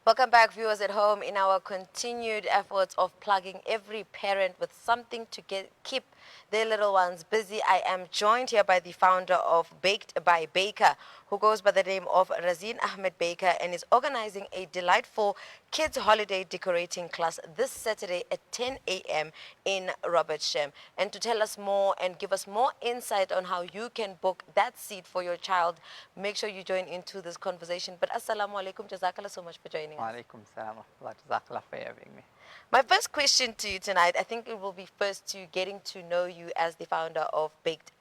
Welcome back, viewers at home, in our continued efforts of plugging every parent with something to keep their little ones busy. I am joined here by the founder of Baked by Baker, who goes by the name of Razeen Ahmed Baker and is organizing a delightful kids holiday decorating class this Saturday at 10 a.m. in Robert Shem. And to tell us more and give us more insight on how you can book that seat for your child, make sure you join into this conversation. But assalamu alaikum, jazakallah so much for joining us. Walaikum salam wa rahmatullah. Jazakallah for having me. My first question to you tonight, I think it will be first to getting to know you as the founder of Baked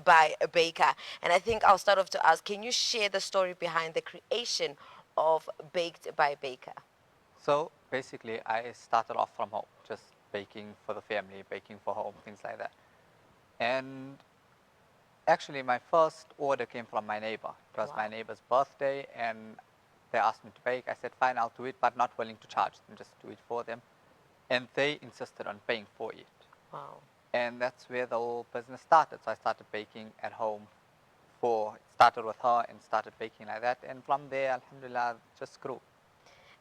by a Baker. And I think I'll start off to ask, can you share the story behind the creation of Baked by Baker? So basically, I started off from home, just baking for the family, baking for home, things like that. And actually, my first order came from my neighbor. It was my Wow. neighbor's birthday, and they asked me to bake. I said, fine, I'll do it, but not willing to charge them, just do it for them. And they insisted on paying for it. Wow. And that's where the whole business started. So I started baking at home it started with her and started baking like that. And from there, alhamdulillah, just grew.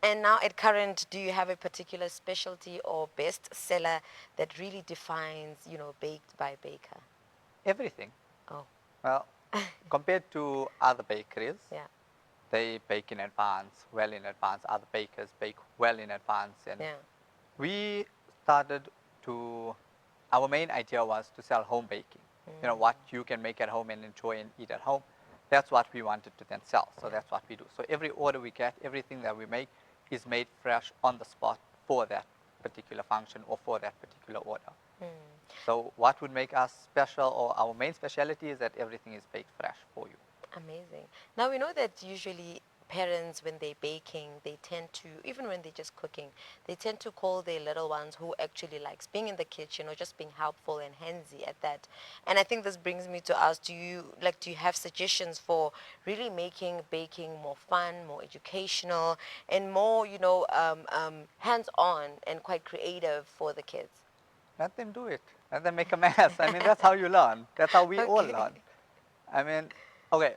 And now at current, do you have a particular specialty or best seller that really defines, Baked by Baker? Everything. Oh, Well, compared to other bakeries, yeah, they bake in advance, well in advance. Other bakers bake well in advance. And yeah. we started to, our main idea was to sell home baking. You know, Mm. what you can make at home and enjoy and eat at home. That's what we wanted to then sell. So that's what we do. So every order we get, everything that we make is made fresh on the spot for that particular function or for that particular order. Mm. So what would make us special, or our main specialty, is that everything is baked fresh for you. Amazing. Now we know that usually parents, when they're baking, they tend to, even when they're just cooking, they tend to call their little ones who actually likes being in the kitchen or just being helpful and handsy at that. And I think this brings me to ask, do you have suggestions for really making baking more fun, more educational, and more, hands-on and quite creative for the kids? Let them do it. Let them make a mess. I mean, that's how you learn. That's how we all Okay. learn. I mean, okay,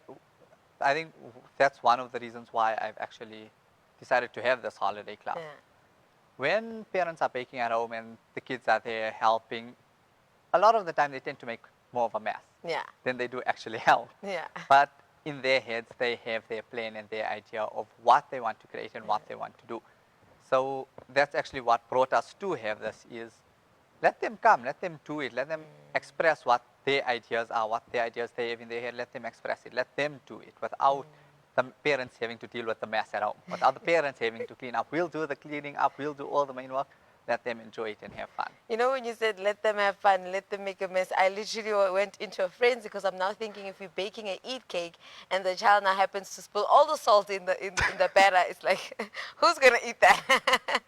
I think that's one of the reasons why I've actually decided to have this holiday class. Yeah. When parents are baking at home and the kids are there helping, a lot of the time they tend to make more of a mess Yeah. than they do actually help. Yeah. But in their heads, they have their plan and their idea of what they want to create and what they want to do. So that's actually what brought us to have this is let them come, let them do it, let them express what their ideas are, what their ideas they have in their head, let them express it, let them do it without the parents having to deal with the mess at home, without the parents having to clean up. We'll do the cleaning up, we'll do all the main work, let them enjoy it and have fun. You know, when you said let them have fun, let them make a mess, I literally went into a frenzy because I'm now thinking if we're baking a eat cake and the child now happens to spill all the salt in the batter, it's like, who's gonna eat that?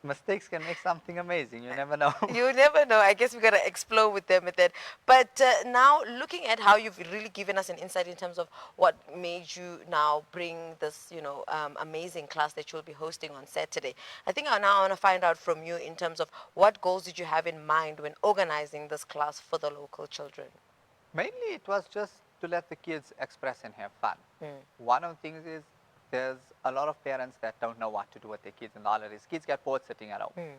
Mistakes can make something amazing, you never know. You never know. I guess we gotta explore with them with that. But now, looking at how you've really given us an insight in terms of what made you now bring this, amazing class that you'll be hosting on Saturday. I think I now want to find out from you in terms of what goals did you have in mind when organizing this class for the local children. Mainly it was just to let the kids express and have fun. Mm. One of the things is there's a lot of parents that don't know what to do with their kids in the holidays. Kids get bored sitting at home. Mm.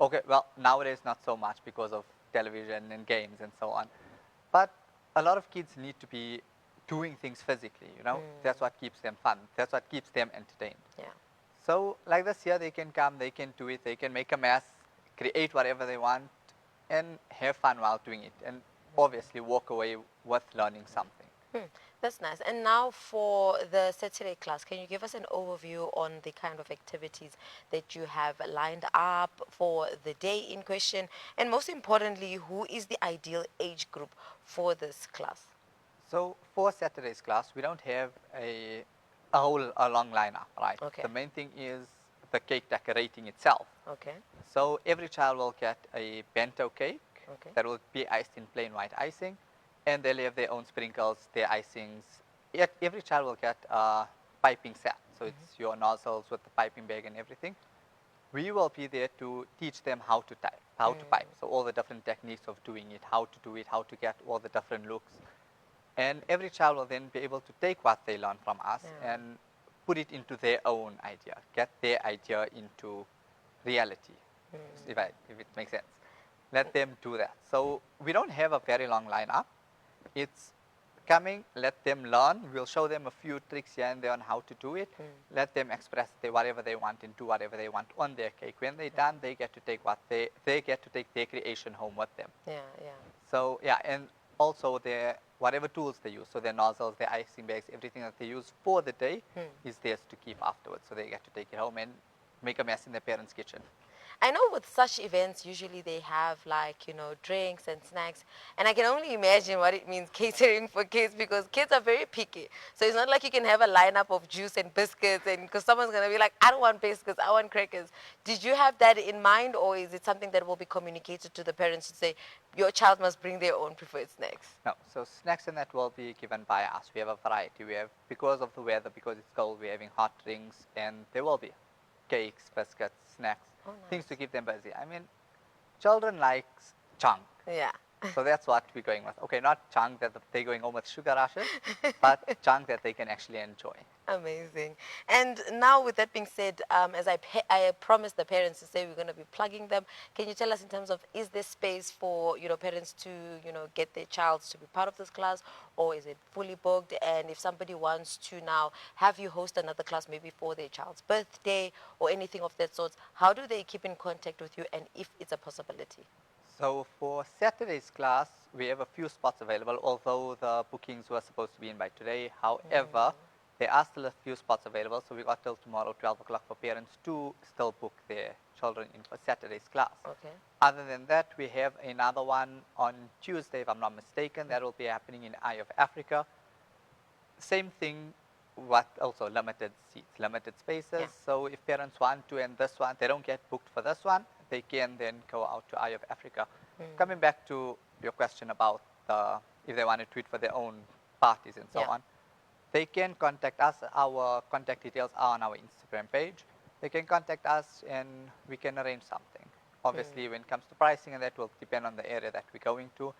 Okay, well, nowadays not so much because of television and games and so on. But a lot of kids need to be doing things physically, you know? That's what keeps them fun. That's what keeps them entertained. Yeah. So like this year, they can come, they can do it, they can make a mess, create whatever they want, and have fun while doing it. And obviously walk away with learning something. Hmm, that's nice. And now for the Saturday class, can you give us an overview on the kind of activities that you have lined up for the day in question? And most importantly, who is the ideal age group for this class? So for Saturday's class, we don't have a long lineup, right? Okay. The main thing is the cake decorating itself. Okay. So every child will get a bento cake Okay. that will be iced in plain white icing, and they'll have their own sprinkles, their icings. Yet every child will get a piping set. So it's your nozzles with the piping bag and everything. We will be there to teach them how to type, how to pipe. So all the different techniques of doing it, how to do it, how to get all the different looks. And every child will then be able to take what they learn from us Yeah. and put it into their own idea, get their idea into reality, if it makes sense. Let them do that. So we don't have a very long lineup. It's coming, let them learn. We'll show them a few tricks here and there on how to do it. Let them express whatever they want and do whatever they want on their cake. When they're done, they get to take they get to take their creation home with them. Yeah, yeah. So yeah, and also their whatever tools they use, so their nozzles, their icing bags, everything that they use for the day is theirs to keep afterwards. So they get to take it home and make a mess in their parents' kitchen. I know with such events, usually they have like, drinks and snacks. And I can only imagine what it means catering for kids because kids are very picky. So it's not like you can have a lineup of juice and biscuits and because someone's going to be like, I don't want biscuits, I want crackers. Did you have that in mind or is it something that will be communicated to the parents to say your child must bring their own preferred snacks? No, so snacks and that will be given by us. We have a variety. We have, because of the weather, because it's cold, we're having hot drinks and there will be cakes, biscuits, snacks, things to keep them busy. I mean, children likes chunk. Yeah. So that's what we're going with. Okay, not chunk that they're going home with sugar rushes, but chunk that they can actually enjoy. Amazing. And now with that being said, as I promised the parents to say we're going to be plugging them, can you tell us in terms of is there space for, parents to, get their child to be part of this class or is it fully booked? And if somebody wants to now have you host another class maybe for their child's birthday or anything of that sort, how do they keep in contact with you and if it's a possibility? So for Saturday's class, we have a few spots available, although the bookings were supposed to be in by today. However, there are still a few spots available, so we got till tomorrow, 12 o'clock, for parents to still book their children in for Saturday's class. Okay. Other than that, we have another one on Tuesday, if I'm not mistaken. That will be happening in Eye of Africa. Same thing, what also limited seats, limited spaces. Yeah. So if parents want to, and this one, they don't get booked for this one, they can then go out to Eye of Africa. Coming back to your question about if they want to tweet for their own parties and so on, they can contact us. Our contact details are on our Instagram page. They can contact us and we can arrange something. Obviously, when it comes to pricing, and that will depend on the area that we're going to.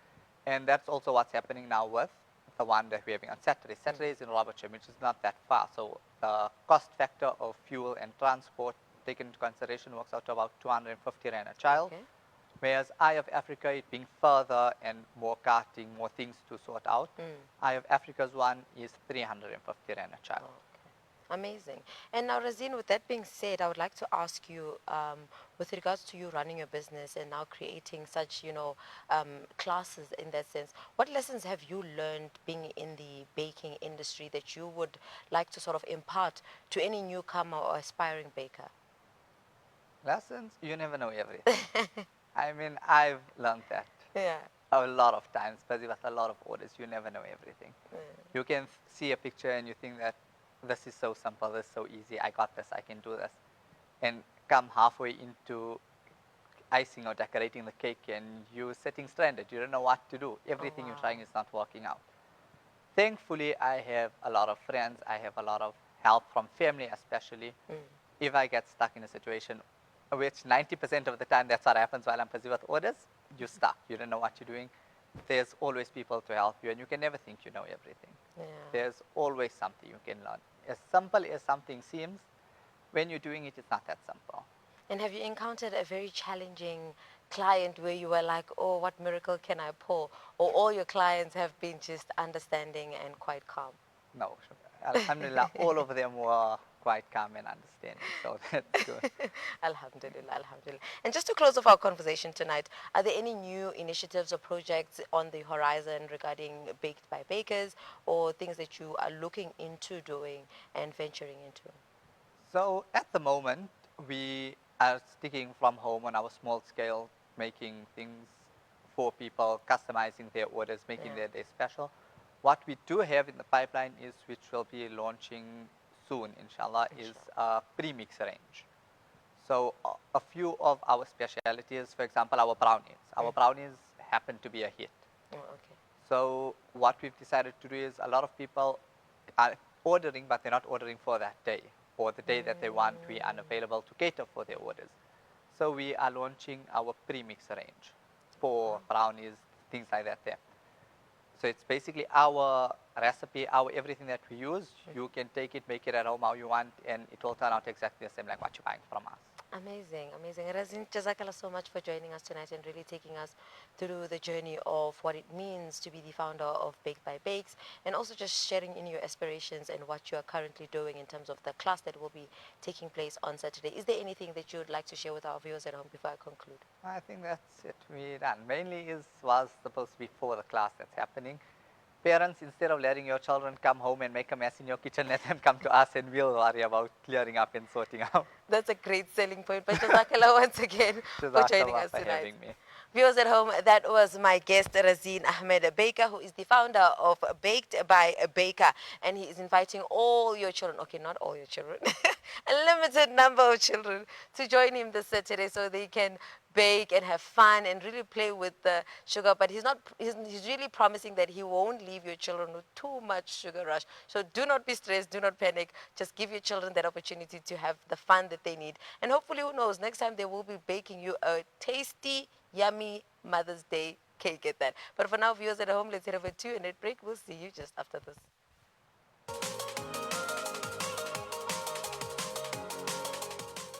And that's also what's happening now with the one that we're having on Saturday. Saturday is in Robertshire, which is not that far. So the cost factor of fuel and transport taken into consideration works out to about 250 Rand a child. Okay. Whereas Eye of Africa, it being further and more karting, more things to sort out, Eye of Africa's one is 350 Rand a child. Amazing. And now, Razeen, with that being said, I would like to ask you, with regards to you running your business and now creating such, classes in that sense, what lessons have you learned being in the baking industry that you would like to sort of impart to any newcomer or aspiring baker? Lessons, you never know everything. I mean, I've learned that Yeah. a lot of times, busy with a lot of orders, you never know everything. You can see a picture and you think that this is so simple, this is so easy, I got this, I can do this. And come halfway into icing or decorating the cake and you're sitting stranded, you don't know what to do. Everything you're trying is not working out. Thankfully, I have a lot of friends, I have a lot of help from family especially. If I get stuck in a situation, which 90% of the time that's what happens while I'm busy with orders, you're stuck, you don't know what you're doing. There's always people to help you and you can never think you know everything. Yeah. There's always something you can learn. As simple as something seems, when you're doing it, it's not that simple. And have you encountered a very challenging client where you were like, oh, what miracle can I pull? Or all your clients have been just understanding and quite calm? No, alhamdulillah, all of them were quite calm and understanding, so that's good. Alhamdulillah, alhamdulillah. And just to close off our conversation tonight, are there any new initiatives or projects on the horizon regarding Baked by Bakers or things that you are looking into doing and venturing into? So at the moment, we are sticking from home on our small scale, making things for people, customizing their orders, making their day special. What we do have in the pipeline is, which will be launching soon, inshallah, is a premix range. So a few of our specialities, for example, our brownies. Our brownies happen to be a hit. Oh, okay. So what we've decided to do is a lot of people are ordering, but they're not ordering for that day or the day that they want. We are unavailable to cater for their orders. So we are launching our premix range for brownies, things like that there. So it's basically our recipe, our everything that we use, you can take it, make it at home how you want, and it will turn out exactly the same like what you're buying from us. Amazing, amazing. Razeen, Jazakallah so much for joining us tonight and really taking us through the journey of what it means to be the founder of Baked by Bakes, and also just sharing in your aspirations and what you are currently doing in terms of the class that will be taking place on Saturday. Is there anything that you would like to share with our viewers at home before I conclude? I think that's it. We done. Mainly was supposed to be for the class that's happening. Parents, instead of letting your children come home and make a mess in your kitchen, let them come to us and we'll worry about clearing up and sorting out. That's a great selling point. But Jazakallah once again for joining Jazakallah us for tonight. having me. Viewers at home, that was my guest, Razeen Ahmed Baker, who is the founder of Baked by Baker. And he is inviting all your children, okay, not all your children, a limited number of children to join him this Saturday so they can bake and have fun and really play with the sugar. But he's really promising that he won't leave your children with too much sugar rush. So do not be stressed, do not panic. Just give your children that opportunity to have the fun that they need. And hopefully, who knows, next time they will be baking you a tasty, yummy Mother's Day cake at that. But for now, viewers at home, let's head over to a net break. We'll see you just after this.